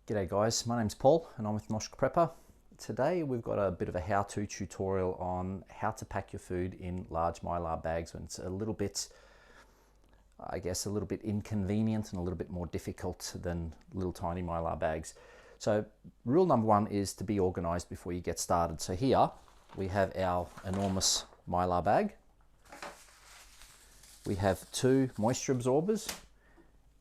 G'day guys, my name's Paul and I'm with Moshk Prepper. Today we've got a bit of a how-to tutorial on how to pack your food in large Mylar bags when it's a little bit, I guess, a little bit inconvenient and a little bit more difficult than little tiny Mylar bags. So rule number one is to be organized before you get started. So here we have our enormous Mylar bag. We have two moisture absorbers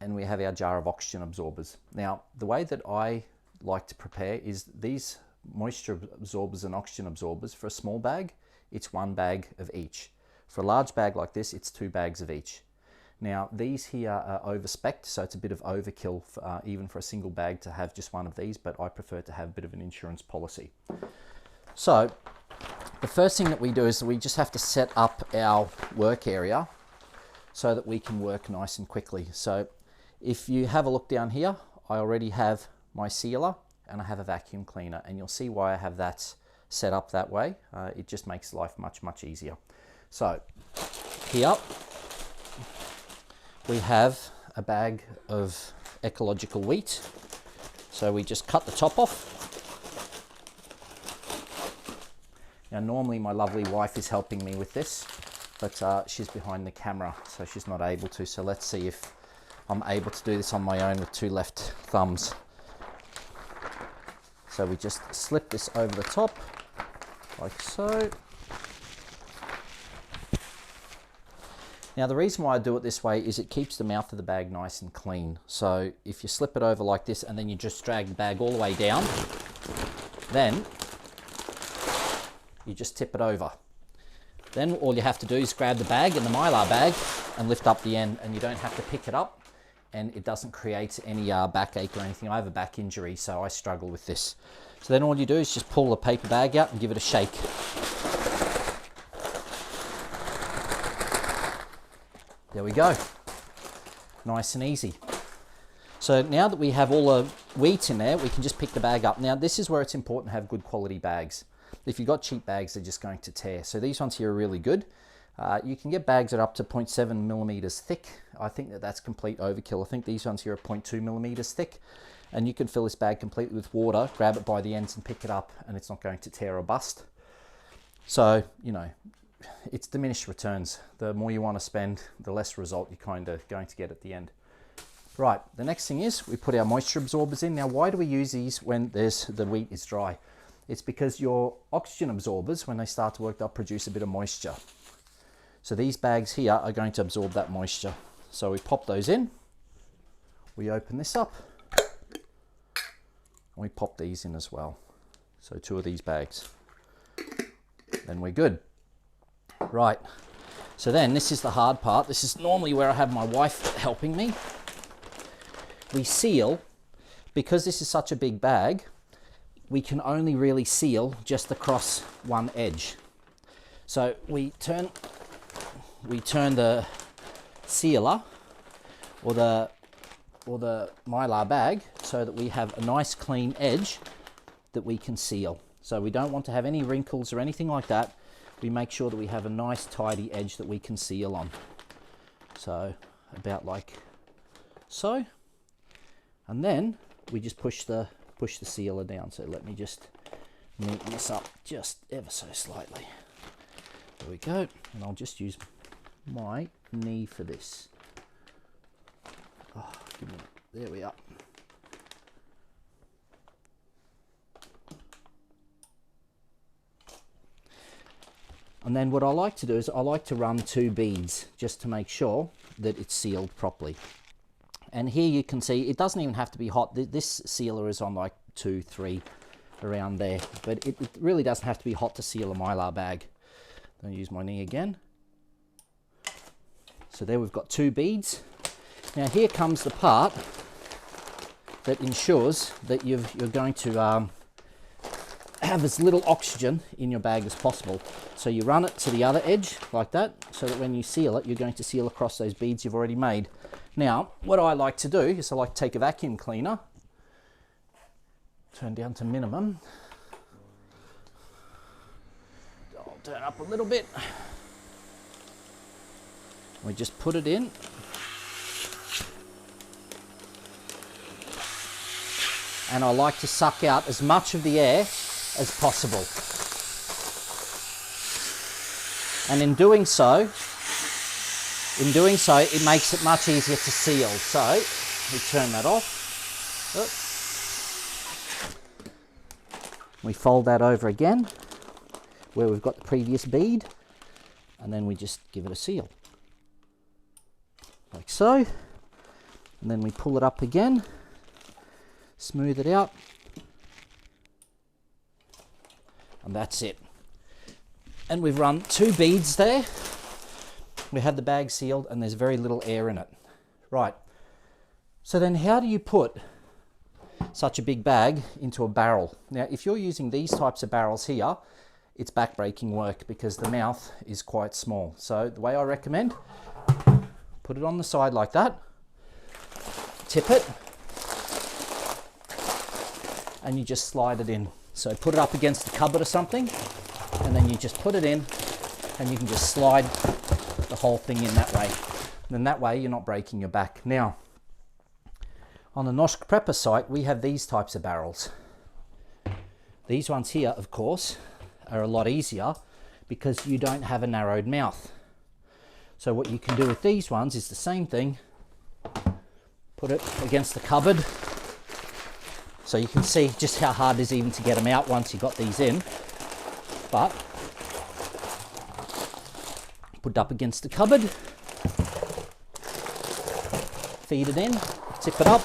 and we have our jar of oxygen absorbers. Now, the way that I like to prepare is these moisture absorbers and oxygen absorbers, for a small bag, it's one bag of each. For a large bag like this, it's two bags of each. Now, these here are over-spec'd, so it's a bit of overkill even for a single bag to have just one of these, but I prefer to have a bit of an insurance policy. So, the first thing that we do is we just have to set up our work area so that we can work nice and quickly. So, if you have a look down here, I already have my sealer and I have a vacuum cleaner, and you'll see why I have that set up that way. It just makes life much easier. So here we have a bag of ecological wheat. So we just cut the top off. Now normally my lovely wife is helping me with this, but she's behind the camera, so she's not able to. So let's see if I'm able to do this on my own with two left thumbs. So we just slip this over the top, like so. Now the reason why I do it this way is it keeps the mouth of the bag nice and clean. So if you slip it over like this and then you just drag the bag all the way down, then you just tip it over. Then all you have to do is grab the bag in the Mylar bag and lift up the end, and you don't have to pick it up, and it doesn't create any backache or anything. I have a back injury, so I struggle with this. So then all you do is just pull the paper bag out and give it a shake. There we go. Nice and easy. So now that we have all the wheat in there, we can just pick the bag up. Now this is where it's important to have good quality bags. If you've got cheap bags, they're just going to tear. So these ones here are really good. You can get bags that are up to 0.7 millimeters thick. I think that that's complete overkill. I think these ones here are 0.2 millimeters thick, and you can fill this bag completely with water, grab it by the ends and pick it up, and it's not going to tear or bust. So, you know, it's diminished returns. The more you want to spend, the less result you're kind of going to get at the end. Right, the next thing is we put our moisture absorbers in. Now, why do we use these when the wheat is dry? It's because your oxygen absorbers, when they start to work, they'll produce a bit of moisture. So these bags here are going to absorb that moisture. So we pop those in, we open this up, and we pop these in as well. So two of these bags. Then we're good. Right, so then this is the hard part. This is normally where I have my wife helping me. We seal, because this is such a big bag, we can only really seal just across one edge. So we turn the sealer or the Mylar bag so that we have a nice clean edge that we can seal. So we don't want to have any wrinkles or anything like that. We make sure that we have a nice tidy edge that we can seal on. So about like so. And then we just push the sealer down. So let me just neaten this up just ever so slightly. There we go. And I'll just use my knee for this. Oh, give me, there we are. And then what I like to do is I like to run two beads just to make sure that it's sealed properly. And here you can see it doesn't even have to be hot. This sealer is on like 2, 3 around there, but it really doesn't have to be hot to seal a Mylar bag. I'll use my knee again. So there we've got two beads. Now here comes the part that ensures that you're going to have as little oxygen in your bag as possible. So you run it to the other edge like that, so that when you seal it, you're going to seal across those beads you've already made. Now, what I like to do is I like to take a vacuum cleaner, turn down to minimum. I'll turn up a little bit. We just put it in and I like to suck out as much of the air as possible. And in doing so, it makes it much easier to seal. So we turn that off. We fold that over again where we've got the previous bead, and then we just give it a seal. Like so. And then we pull it up again, smooth it out, and that's it. And we've run 2 beads there. We have the bag sealed and there's very little air in it. Right, so then how do you put such a big bag into a barrel? Now, if you're using these types of barrels here, it's back-breaking work because the mouth is quite small. So the way I recommend, put it on the side like that, tip it, and you just slide it in. So put it up against the cupboard or something, and then you just put it in, and you can just slide the whole thing in that way. And then that way you're not breaking your back. Now, on the Nosh Prepper site, we have these types of barrels. These ones here, of course, are a lot easier because you don't have a narrowed mouth. So what you can do with these ones is the same thing. Put it against the cupboard. So you can see just how hard it is even to get them out once you've got these in. But put it up against the cupboard, feed it in, tip it up,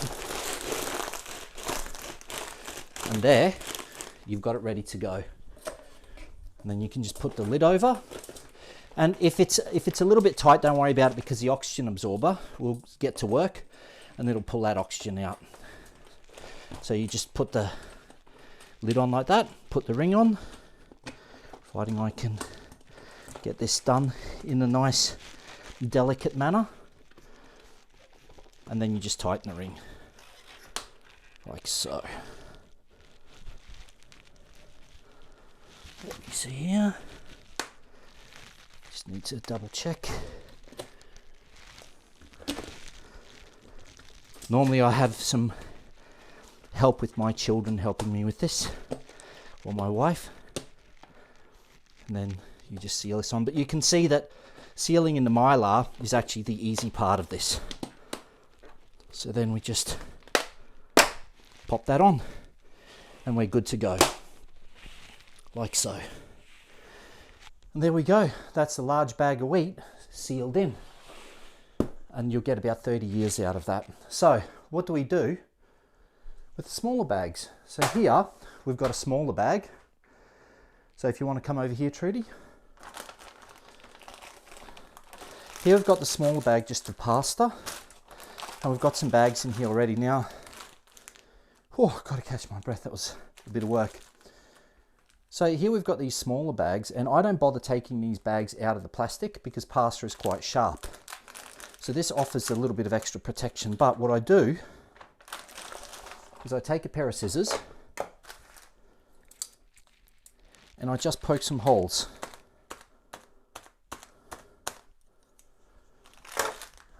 and there you've got it ready to go. And then you can just put the lid over. And if it's a little bit tight, don't worry about it because the oxygen absorber will get to work and it'll pull that oxygen out. So you just put the lid on like that, put the ring on, providing I can get this done in a nice delicate manner, and then you just tighten the ring like so. Let me see here, just need to double check. Normally I have some help with my children helping me with this, or my wife, and then you just seal this on. But you can see that sealing in the Mylar is actually the easy part of this. So then we just pop that on and we're good to go, like so. And there we go, that's a large bag of wheat sealed in, and you'll get about 30 years out of that. So what do we do with the smaller bags? So here we've got a smaller bag. So if you want to come over here, Trudy. Here we've got the smaller bag just for pasta, and we've got some bags in here already. Now, oh, got to catch my breath, that was a bit of work. So here we've got these smaller bags, and I don't bother taking these bags out of the plastic because pasta is quite sharp. So this offers a little bit of extra protection. But what I do is I take a pair of scissors and I just poke some holes.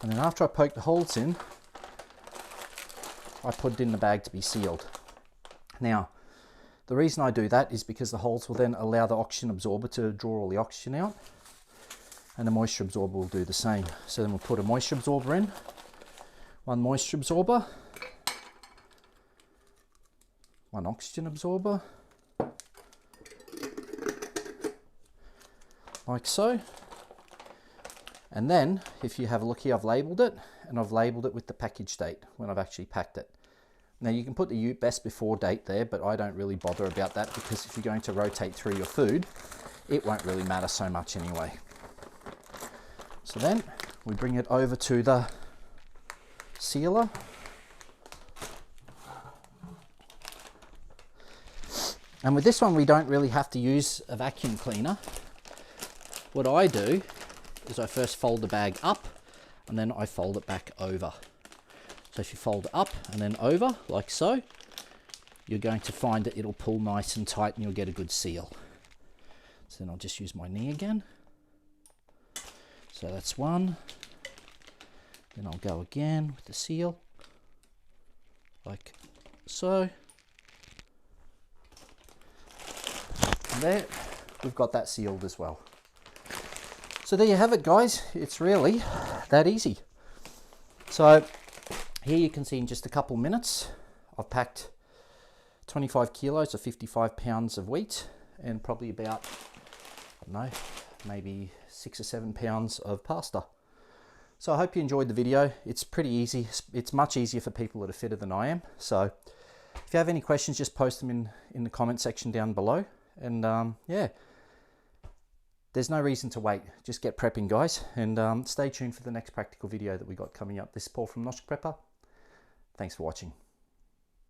And then after I poke the holes in, I put it in the bag to be sealed. Now, the reason I do that is because the holes will then allow the oxygen absorber to draw all the oxygen out, and the moisture absorber will do the same. So then we'll put a moisture absorber in, one moisture absorber, one oxygen absorber, like so. And then, if you have a look here, I've labelled it, and I've labelled it with the package date when I've actually packed it. Now you can put the best before date there, but I don't really bother about that because if you're going to rotate through your food, it won't really matter so much anyway. So then we bring it over to the sealer. And with this one, we don't really have to use a vacuum cleaner. What I do is I first fold the bag up and then I fold it back over. So if you fold it up and then over, like so, you're going to find that it'll pull nice and tight and you'll get a good seal. So then I'll just use my knee again. So that's one. Then I'll go again with the seal, like so. there, we've got that sealed as well. So there you have it, guys. It's really that easy. So here you can see in just a couple minutes, I've packed 25 kilos or 55 pounds of wheat and probably about, I don't know, maybe 6 or 7 pounds of pasta. So I hope you enjoyed the video. It's pretty easy. It's much easier for people that are fitter than I am. So if you have any questions, just post them in the comment section down below. And yeah, there's no reason to wait. Just get prepping, guys. And stay tuned for the next practical video that we got coming up. This is Paul from Nosh Prepper. Thanks for watching.